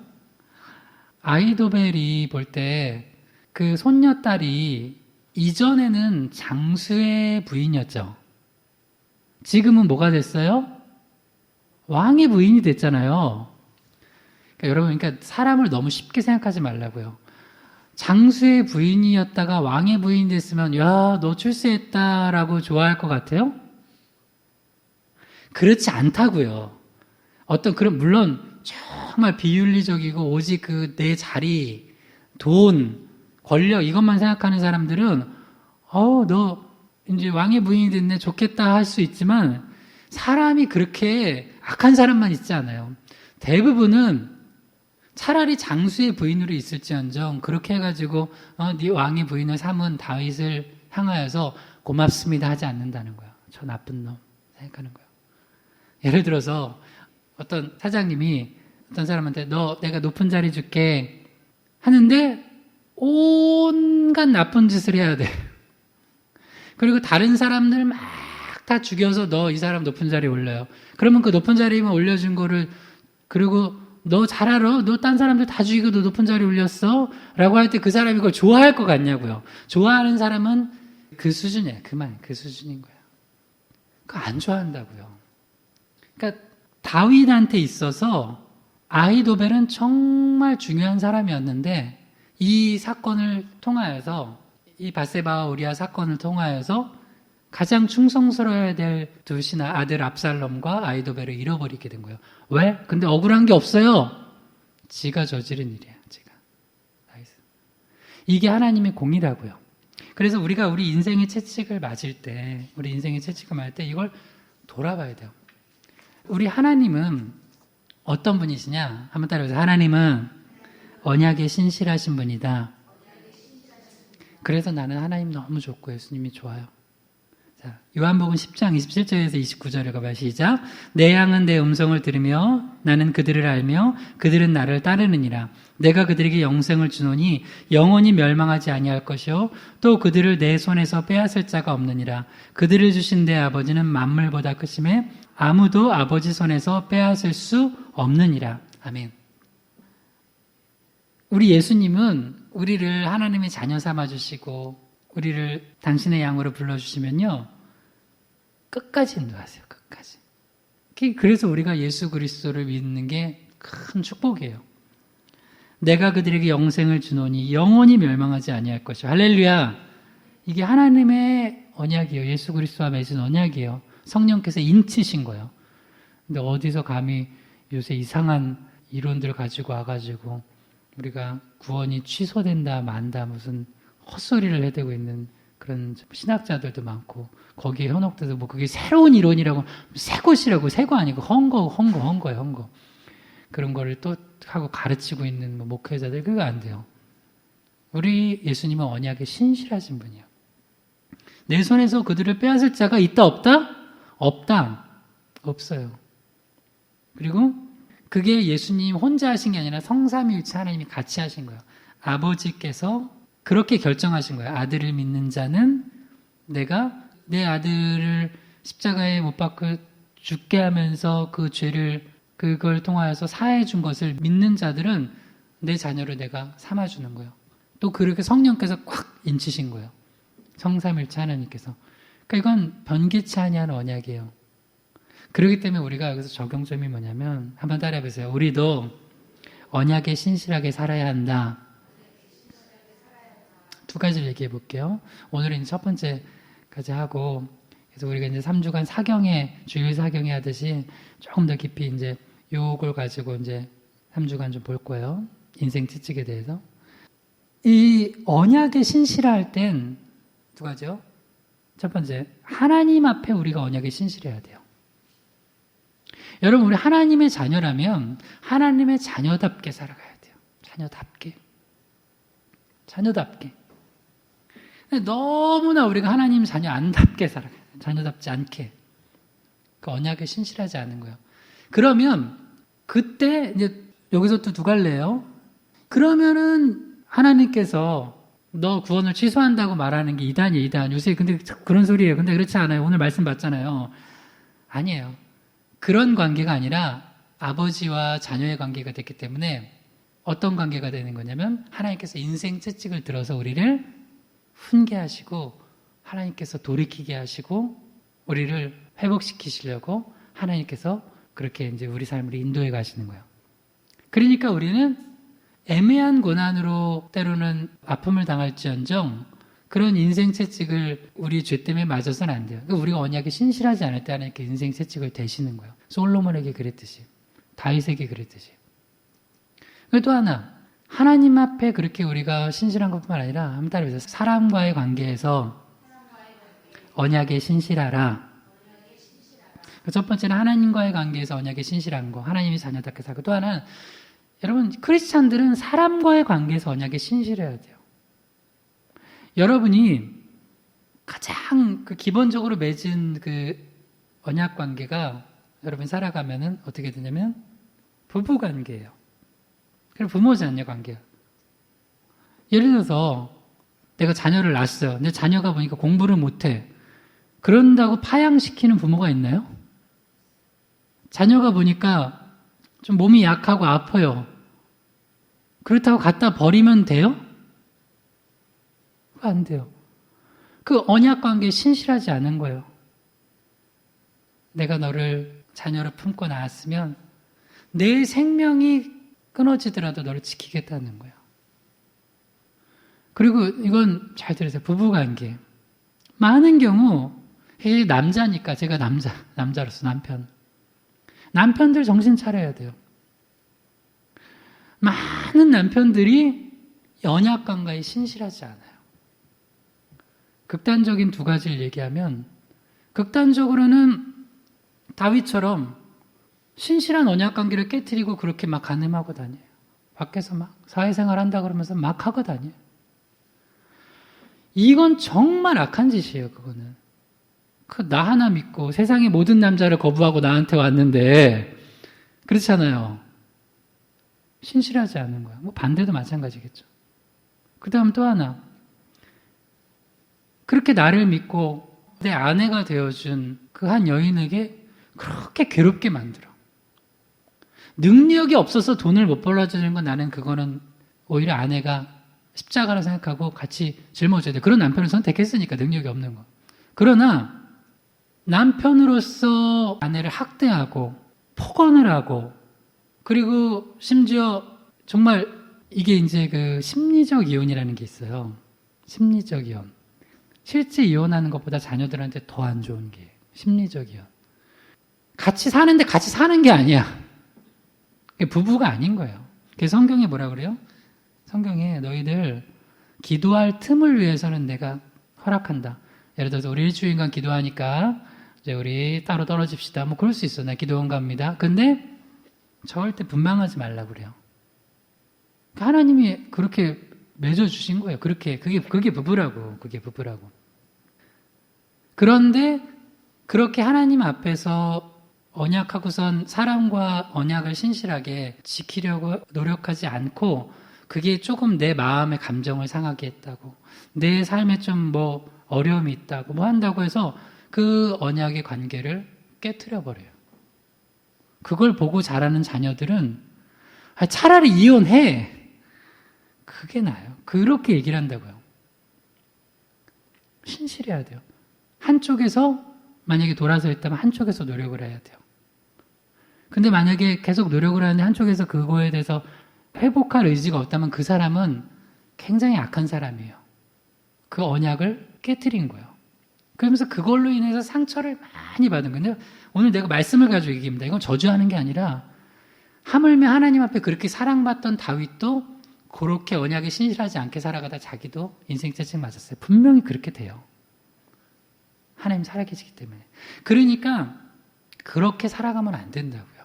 아히도벨이 볼 때 그 손녀딸이 이전에는 장수의 부인이었죠. 지금은 뭐가 됐어요? 왕의 부인이 됐잖아요. 그러니까 여러분, 그러니까 사람을 너무 쉽게 생각하지 말라고요. 장수의 부인이었다가 왕의 부인이 됐으면 야, 너 출세했다라고 좋아할 것 같아요? 그렇지 않다고요. 어떤 그런, 물론 정말 비윤리적이고 오직 그 내 자리, 돈, 권력 이것만 생각하는 사람들은 너 이제 왕의 부인이 됐네 좋겠다 할 수 있지만, 사람이 그렇게 악한 사람만 있지 않아요. 대부분은 차라리 장수의 부인으로 있을지언정 그렇게 해가지고 네 왕의 부인을 삼은 다윗을 향하여서 고맙습니다 하지 않는다는 거예요. 저 나쁜 놈 생각하는 거예요. 예를 들어서 어떤 사장님이 어떤 사람한테 너 내가 높은 자리 줄게 하는데 온갖 나쁜 짓을 해야 돼. 그리고 다른 사람들 막 다 죽여서 너 이 사람 높은 자리에 올려요. 그러면 그 높은 자리에만 올려준 거를 그리고 너 잘 알아? 너 딴 사람들 다 죽이고 너 높은 자리에 올렸어? 라고 할 때 그 사람이 그걸 좋아할 것 같냐고요. 좋아하는 사람은 그 수준이에요. 그 수준인 거예요. 그거 안 좋아한다고요. 그러니까 다윗한테 있어서 아히도벨은 정말 중요한 사람이었는데 이 사건을 통하여서 이 밧세바와 우리아 사건을 통하여서 가장 충성스러워야 될 두 아들 압살롬과 아히도벨을 잃어버리게 된 거예요. 왜? 근데 억울한 게 없어요. 지가 저지른 일이에요. 지가. 이게 하나님의 공이라고요. 그래서 우리가 우리 인생의 채찍을 맞을 때 이걸 돌아봐야 돼요. 우리 하나님은 어떤 분이시냐? 한번 따라해보세요. 하나님은 언약에 신실하신 분이다. 그래서 나는 하나님 너무 좋고 예수님이 좋아요. 자, 요한복음 10장 27절에서 29절에 가봐 시작. 내 양은 내 음성을 들으며 나는 그들을 알며 그들은 나를 따르느니라. 내가 그들에게 영생을 주노니 영원히 멸망하지 아니할 것이요 또 그들을 내 손에서 빼앗을 자가 없느니라. 그들을 주신 내 아버지는 만물보다 크심에 아무도 아버지 손에서 빼앗을 수 없느니라. 아멘. 우리 예수님은 우리를 하나님의 자녀 삼아주시고 우리를 당신의 양으로 불러주시면요 끝까지 인도하세요. 끝까지. 그래서 우리가 예수 그리스도를 믿는 게 큰 축복이에요. 내가 그들에게 영생을 주노니 영원히 멸망하지 아니할 것이요. 할렐루야. 이게 하나님의 언약이에요. 예수 그리스도와 맺은 언약이에요. 성령께서 인치신 거예요. 근데 어디서 감히 요새 이상한 이론들 가지고 와가지고 우리가 구원이 취소된다 만다 무슨 헛소리를 해대고 있는 그런 신학자들도 많고 거기에 현혹돼서 뭐 그게 새로운 이론이라고 새 것이라고 새거 아니고 헝거 그런 거를 또 하고 가르치고 있는 뭐 목회자들 그거 안 돼요. 우리 예수님은 언약에 신실하신 분이에요. 내 손에서 그들을 빼앗을 자가 있다 없다? 없다. 없어요. 그리고 그게 예수님 혼자 하신 게 아니라 성삼위일체 하나님이 같이 하신 거예요. 아버지께서 그렇게 결정하신 거예요. 아들을 믿는 자는 내가 내 아들을 십자가에 못 박고 죽게 하면서 그 죄를 그걸 통하여서 사해 준 것을 믿는 자들은 내 자녀를 내가 삼아주는 거예요. 또 그렇게 성령께서 콱 인치신 거예요. 성삼일체 하나님께서. 그러니까 이건 변개치 아니한 언약이에요. 그렇기 때문에 우리가 여기서 적용점이 뭐냐면 한번 따라해보세요. 우리도 언약에 신실하게 살아야 한다. 두 가지를 얘기해 볼게요. 오늘은 첫 번째까지 하고 그래서 우리가 이제 3주간 주일 사경에 하듯이 조금 더 깊이 이제 요걸 가지고 이제 3주간 좀 볼 거예요. 인생 채찍에 대해서. 이 언약에 신실할 땐 두 가지요. 첫 번째, 하나님 앞에 우리가 언약에 신실해야 돼요. 여러분, 우리 하나님의 자녀라면 하나님의 자녀답게 살아가야 돼요. 자녀답게. 근데 너무나 우리가 하나님 자녀 안답게 살아가요. 자녀답지 않게. 그 언약에 신실하지 않은 거예요. 그러면 그때 이제 여기서 또 두 갈래요. 그러면은 하나님께서 너 구원을 취소한다고 말하는 게 이단이에요, 이단. 요새 근데 그런 소리예요. 근데 그렇지 않아요. 오늘 말씀 봤잖아요. 아니에요. 그런 관계가 아니라 아버지와 자녀의 관계가 됐기 때문에 어떤 관계가 되는 거냐면 하나님께서 인생 채찍을 들어서 우리를 훈계하시고 하나님께서 돌이키게 하시고 우리를 회복시키시려고 하나님께서 그렇게 이제 우리 삶을 인도해 가시는 거예요. 그러니까 우리는 애매한 고난으로 때로는 아픔을 당할지언정 그런 인생 채찍을 우리 죄 때문에 맞아서는 안 돼요. 그러니까 우리가 언약에 신실하지 않을 때 하나님께 인생 채찍을 대시는 거예요. 솔로몬에게 그랬듯이, 다윗에게 그랬듯이. 그리고 또 하나, 하나님 앞에 그렇게 우리가 신실한 것뿐만 아니라 한번 따라해보세요. 사람과의 관계에서 언약에 신실하라. 첫 번째는 하나님과의 관계에서 언약에 신실한 거, 하나님이 자녀답게 살고, 또 하나는 여러분 크리스찬들은 사람과의 관계에서 언약에 신실해야 돼요. 여러분이 가장 그 기본적으로 맺은 그 언약 관계가 여러분 살아가면은 어떻게 되냐면 부부 관계예요. 그리고 부모 자녀 관계예요. 예를 들어서 내가 자녀를 낳았어요. 근데 자녀가 보니까 공부를 못해. 그런다고 파양시키는 부모가 있나요? 자녀가 보니까 좀 몸이 약하고 아파요. 그렇다고 갖다 버리면 돼요? 안 돼요. 그 언약 관계에 신실하지 않은 거예요. 내가 너를 자녀로 품고 낳았으면 내 생명이 끊어지더라도 너를 지키겠다는 거예요. 그리고 이건 잘 들으세요. 부부관계. 많은 경우 남자니까 제가 남자로서 남편들 정신 차려야 돼요. 많은 남편들이 언약관계에 신실하지 않아요. 극단적인 두 가지를 얘기하면 극단적으로는 다윗처럼 신실한 언약관계를 깨트리고 그렇게 막 간음하고 다녀요. 밖에서 막 사회생활 한다 그러면서 막 하고 다녀요. 이건 정말 악한 짓이에요. 그거는. 나 하나 믿고 세상의 모든 남자를 거부하고 나한테 왔는데 그렇잖아요. 신실하지 않은 거야. 뭐 반대도 마찬가지겠죠. 그 다음 또 하나. 그렇게 나를 믿고 내 아내가 되어준 그 한 여인에게 그렇게 괴롭게 만들어. 능력이 없어서 돈을 못 벌어주는 건 나는 그거는 오히려 아내가 십자가라 생각하고 같이 짊어져야 돼. 그런 남편을 선택했으니까 능력이 없는 거. 그러나 남편으로서 아내를 학대하고 폭언을 하고 그리고 심지어 정말 이게 이제 그 심리적 이혼이라는 게 있어요. 심리적 이혼. 실제 이혼하는 것보다 자녀들한테 더 안 좋은 게 심리적 이혼. 같이 사는데 같이 사는 게 아니야. 부부가 아닌 거예요. 그래서 성경에 뭐라 그래요? 성경에 너희들 기도할 틈을 위해서는 내가 허락한다. 예를 들어서 우리 일주일간 기도하니까 이제 우리 따로 떨어집시다. 뭐 그럴 수 있어. 나 기도원 갑니다. 근데 절대 분망하지 말라고 그래요. 하나님이 그렇게 맺어주신 거예요. 그게 부부라고. 그게 부부라고. 그런데 그렇게 하나님 앞에서 언약하고선 사람과 언약을 신실하게 지키려고 노력하지 않고 그게 조금 내 마음의 감정을 상하게 했다고 내 삶에 좀 뭐 어려움이 있다고 뭐 한다고 해서 그 언약의 관계를 깨트려 버려요. 그걸 보고 자라는 자녀들은 차라리 이혼해. 그게 나아요. 그렇게 얘기를 한다고요. 신실해야 돼요. 한쪽에서 만약에 돌아서 있다면 한쪽에서 노력을 해야 돼요. 근데 만약에 계속 노력을 하는데 한쪽에서 그거에 대해서 회복할 의지가 없다면 그 사람은 굉장히 악한 사람이에요. 그 언약을 깨트린 거예요. 그러면서 그걸로 인해서 상처를 많이 받은 건데요. 오늘 내가 말씀을 가지고 얘기합니다. 이건 저주하는 게 아니라 하물며 하나님 앞에 그렇게 사랑받던 다윗도 그렇게 언약에 신실하지 않게 살아가다 자기도 인생 채찍 맞았어요. 분명히 그렇게 돼요. 하나님 살아계시기 때문에. 그러니까 그렇게 살아가면 안 된다고요.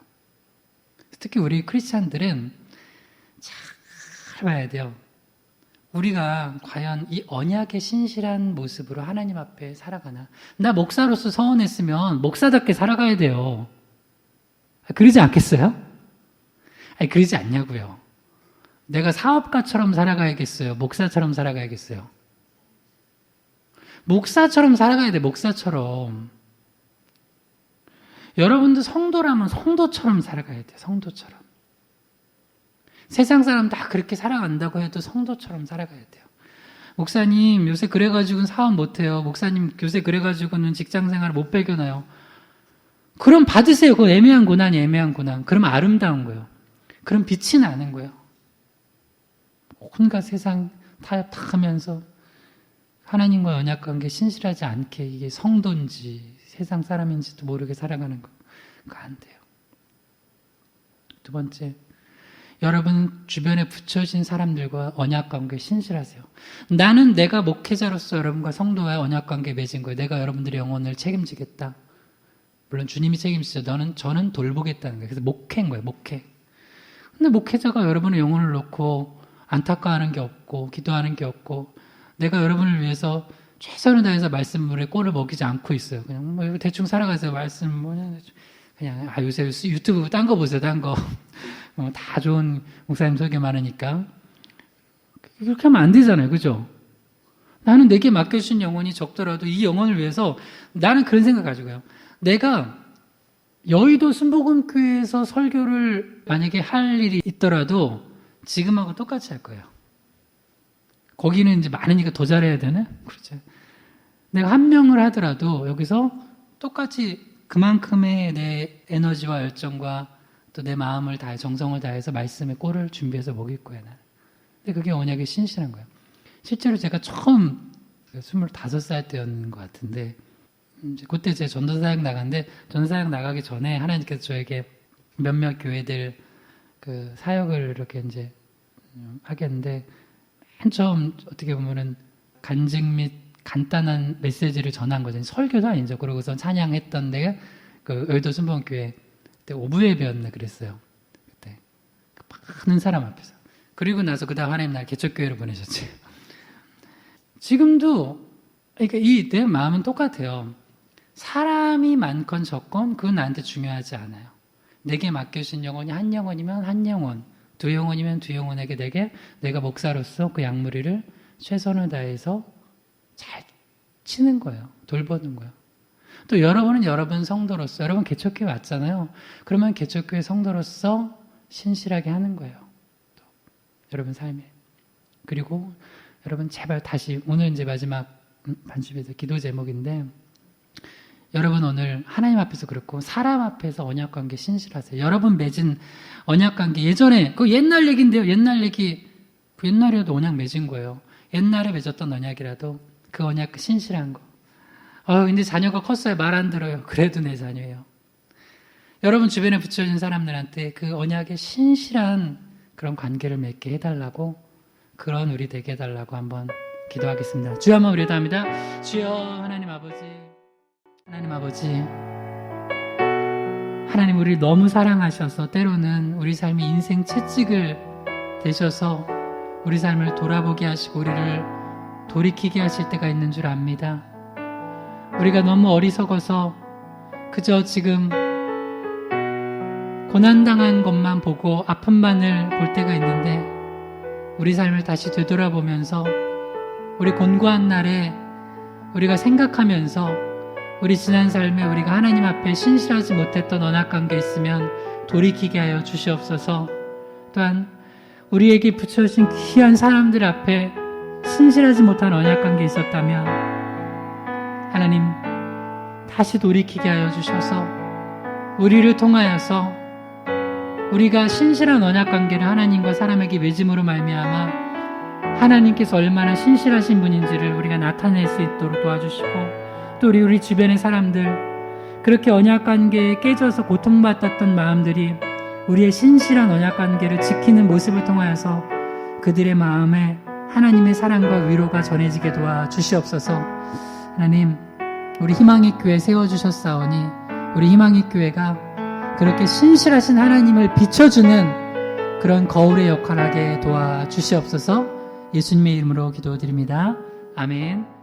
특히 우리 크리스찬들은 잘 봐야 돼요. 우리가 과연 이 언약에 신실한 모습으로 하나님 앞에 살아가나. 나 목사로서 서원했으면 목사답게 살아가야 돼요. 그러지 않겠어요? 아니, 그러지 않냐고요. 내가 사업가처럼 살아가야겠어요? 목사처럼 살아가야겠어요? 목사처럼 살아가야 돼, 목사처럼. 여러분도 성도라면 성도처럼 살아가야 돼요, 성도처럼. 세상 사람 다 그렇게 살아간다고 해도 성도처럼 살아가야 돼요. 목사님, 요새 그래가지고는 사업 못해요. 목사님, 요새 그래가지고는 직장생활을 못 배겨나요. 그럼 받으세요. 그 애매한 고난이 애매한 고난. 그러면 아름다운 거예요. 그럼 빛이 나는 거예요. 온갖 세상 타협하면서 하나님과 언약관계 신실하지 않게 이게 성도인지 세상 사람인지도 모르게 살아가는 거. 그거 안 돼요. 두 번째, 여러분 주변에 붙여진 사람들과 언약관계에 신실하세요. 나는 내가 목회자로서 여러분과 성도와의 언약관계에 맺은 거예요. 내가 여러분들의 영혼을 책임지겠다. 물론 주님이 책임지죠. 저는 돌보겠다는 거예요. 그래서 목회인 거예요. 목회. 근데 목회자가 여러분의 영혼을 놓고 안타까워하는 게 없고 기도하는 게 없고 내가 여러분을 위해서 최선을 다해서 말씀물에 꼴을 먹이지 않고 있어요. 그냥 뭐 대충 살아가세요. 말씀 뭐냐 그냥 요새 유튜브 딴 거 보세요. 딴 거. 다 좋은 목사님 설교 많으니까. 그렇게 하면 안 되잖아요. 그죠? 나는 내게 맡겨주신 영혼이 적더라도 이 영혼을 위해서 나는 그런 생각 가지고요. 내가 여의도 순복음교회에서 설교를 만약에 할 일이 있더라도 지금하고 똑같이 할 거예요. 거기는 이제 많으니까 더 잘해야 되나? 그렇죠. 내가 한 명을 하더라도 여기서 똑같이 그만큼의 내 에너지와 열정과 또 내 마음을 다해 정성을 다해서 말씀의 꼴을 준비해서 먹일 거야. 나는. 근데 그게 언약의 신실한 거예요. 실제로 제가 처음 25살 때였는 것 같은데 이제 그때 제 전도사역 나갔는데 전도사역 나가기 전에 하나님께서 저에게 몇몇 교회들 그 사역을 이렇게 이제 하겠는데 맨 처음 어떻게 보면은 간증 및 간단한 메시지를 전한 거죠. 설교도 아니죠. 그러고서 찬양했던 데가 그 여의도 순복음교회 그때 오부 예배였나 그랬어요. 그때 많은 사람 앞에서. 그리고 나서 그다음 하나님 날 개척교회로 보내셨지. 지금도 그러니까 이 내 마음은 똑같아요. 사람이 많건 적건 그건 나한테 중요하지 않아요. 내게 맡겨진 영혼이 한 영혼이면 한 영혼, 두 영혼이면 두 영혼에게 내가 목사로서 그 양무리를 최선을 다해서 잘 치는 거예요. 돌보는 거예요. 또 여러분은 여러분 성도로서 여러분 개척교회 왔잖아요. 그러면 개척교회 성도로서 신실하게 하는 거예요. 또 여러분 삶에. 그리고 여러분 제발 다시 오늘 이제 마지막 반주에서 기도 제목인데 여러분 오늘 하나님 앞에서 그렇고 사람 앞에서 언약관계 신실하세요. 여러분 맺은 언약관계 예전에 그 옛날 얘기인데요. 옛날 얘기 그 옛날에도 언약 맺은 거예요. 옛날에 맺었던 언약이라도 그 언약 신실한 거. 근데 자녀가 컸어요. 말 안 들어요. 그래도 내 자녀예요. 여러분 주변에 붙여진 사람들한테 그 언약의 신실한 그런 관계를 맺게 해달라고 그런 우리 되게 해달라고 한번 기도하겠습니다. 주여 한번 기도합니다. 주여 하나님 아버지 하나님 우리를 너무 사랑하셔서 때로는 우리 삶의 인생 채찍을 대셔서 우리 삶을 돌아보게 하시고 우리를 돌이키게 하실 때가 있는 줄 압니다. 우리가 너무 어리석어서 그저 지금 고난당한 것만 보고 아픔만을 볼 때가 있는데 우리 삶을 다시 되돌아보면서 우리 곤고한 날에 우리가 생각하면서 우리 지난 삶에 우리가 하나님 앞에 신실하지 못했던 언약관계 있으면 돌이키게 하여 주시옵소서. 또한 우리에게 붙여주신 귀한 사람들 앞에 신실하지 못한 언약관계 있었다면 하나님 다시 돌이키게 하여 주셔서 우리를 통하여서 우리가 신실한 언약관계를 하나님과 사람에게 맺음으로 말미암아 하나님께서 얼마나 신실하신 분인지를 우리가 나타낼 수 있도록 도와주시고 또 우리 주변의 사람들 그렇게 언약관계에 깨져서 고통받았던 마음들이 우리의 신실한 언약관계를 지키는 모습을 통하여서 그들의 마음에 하나님의 사랑과 위로가 전해지게 도와주시옵소서. 하나님 우리 희망의 교회 세워주셨사오니 우리 희망의 교회가 그렇게 신실하신 하나님을 비춰주는 그런 거울의 역할을 하게 도와주시옵소서. 예수님의 이름으로 기도드립니다. 아멘.